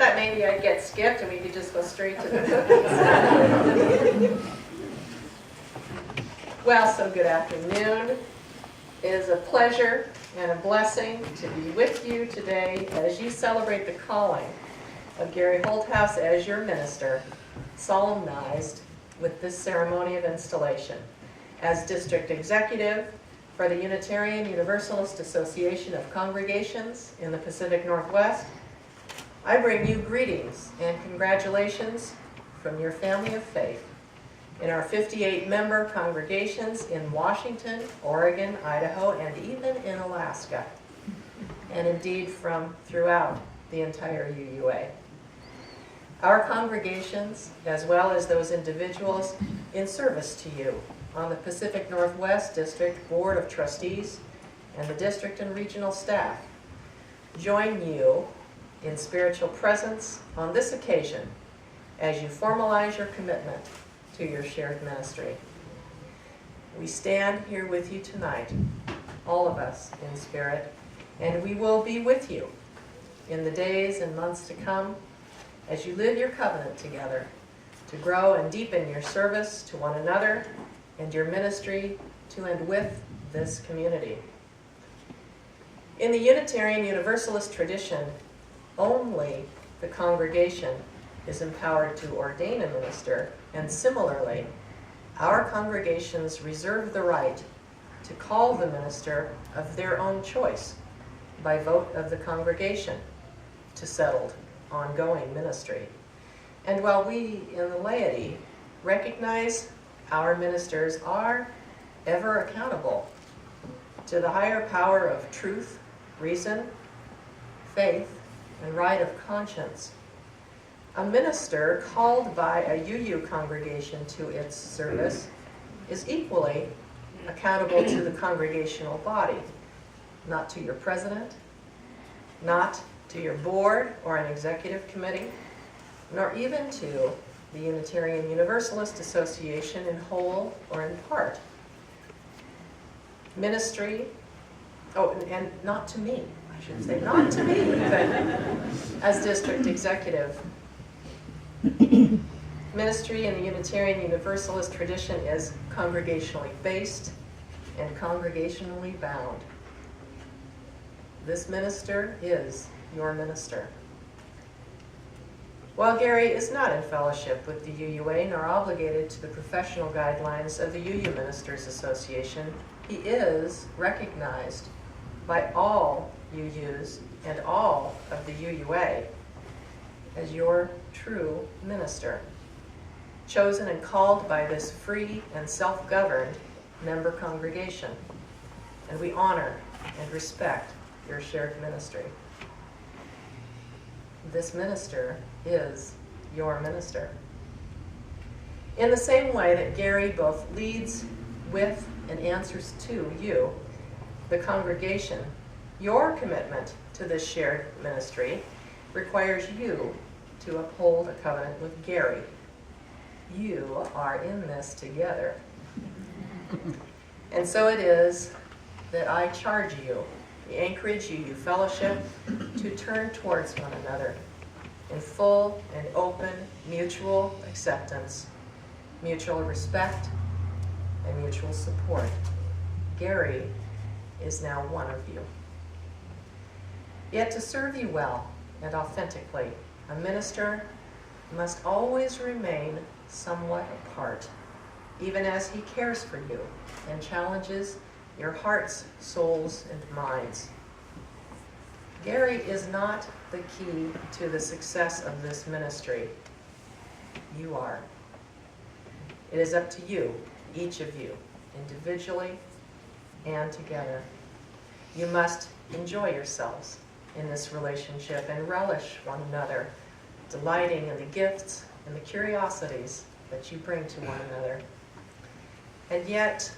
thought maybe I'd get skipped and we could just go straight to the Well, so good afternoon. It is a pleasure and a blessing to be with you today as you celebrate the calling of Gary Holthouse as your minister, solemnized with this ceremony of installation. As district executive for the Unitarian Universalist Association of Congregations in the Pacific Northwest, I bring you greetings and congratulations from your family of faith in our 58-member congregations in Washington, Oregon, Idaho, and even in Alaska, and indeed from throughout the entire UUA. Our congregations, as well as those individuals in service to you on the Pacific Northwest District Board of Trustees and the district and regional staff, join you in spiritual presence on this occasion as you formalize your commitment to your shared ministry. We stand here with you tonight, all of us in spirit, and we will be with you in the days and months to come as you live your covenant together to grow and deepen your service to one another and your ministry to and with this community. In the Unitarian Universalist tradition, only the congregation is empowered to ordain a minister, and similarly, our congregations reserve the right to call the minister of their own choice by vote of the congregation to settled, ongoing ministry. And while we in the laity recognize our ministers are ever accountable to the higher power of truth, reason, faith, and right of conscience, a minister called by a UU congregation to its service is equally accountable to the congregational body, not to your president, not to your board or an executive committee, nor even to the Unitarian Universalist Association in whole or in part. Ministry, and not to me, I should say, not to me, but as district executive. Ministry in the Unitarian Universalist tradition is congregationally based and congregationally bound. This minister is your minister. While Gary is not in fellowship with the UUA nor obligated to the professional guidelines of the UU Ministers Association, he is recognized by all UUs and all of the UUA as your true minister, chosen and called by this free and self-governed member congregation. And we honor and respect your shared ministry. This minister is your minister. In the same way that Gary both leads with and answers to you, the congregation, your commitment to this shared ministry requires you to uphold a covenant with Gary. You are in this together. And so it is that I charge you, the Anchorage UU Fellowship, to turn towards one another in full and open mutual acceptance, mutual respect, and mutual support. Gary is now one of you. Yet to serve you well and authentically, a minister must always remain somewhat apart, even as he cares for you and challenges your hearts, souls, and minds. Gary is not the key to the success of this ministry. You are. It is up to you, each of you, individually and together. You must enjoy yourselves in this relationship and relish one another, delighting in the gifts and the curiosities that you bring to one another. And yet,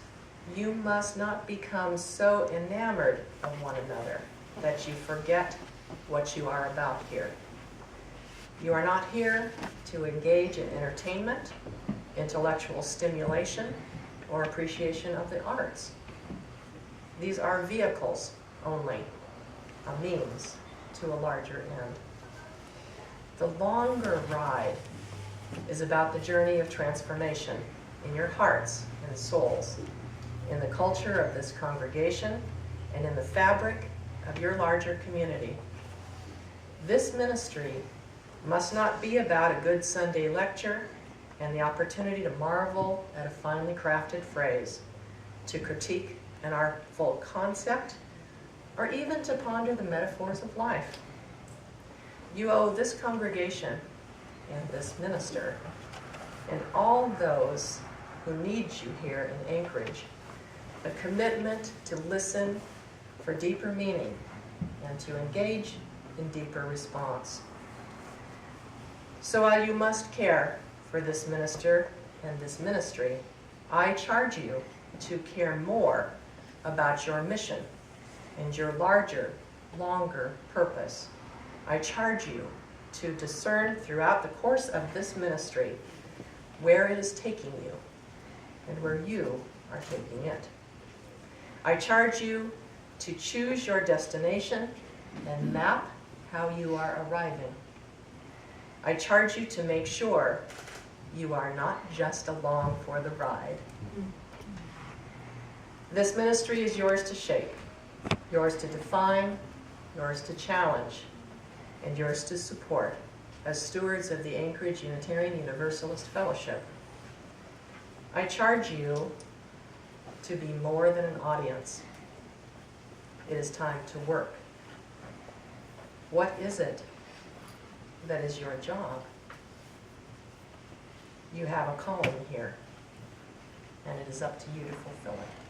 you must not become so enamored of one another that you forget what you are about here. You are not here to engage in entertainment, intellectual stimulation, or appreciation of the arts. These are vehicles only, a means to a larger end. The longer ride is about the journey of transformation in your hearts and souls, in the culture of this congregation, and in the fabric of your larger community. This ministry must not be about a good Sunday lecture and the opportunity to marvel at a finely crafted phrase, to critique an artful concept, or even to ponder the metaphors of life. You owe this congregation and this minister and all those who need you here in Anchorage a commitment to listen for deeper meaning and to engage in deeper response. So while you must care for this minister and this ministry, I charge you to care more about your mission and your larger, longer purpose. I charge you to discern throughout the course of this ministry where it is taking you and where you are taking it. I charge you to choose your destination and map how you are arriving. I charge you to make sure you are not just along for the ride. This ministry is yours to shape, yours to define, yours to challenge, and yours to support as stewards of the Anchorage Unitarian Universalist Fellowship. I charge you to be more than an audience. It is time to work. What is it that is your job? You have a calling here, and it is up to you to fulfill it.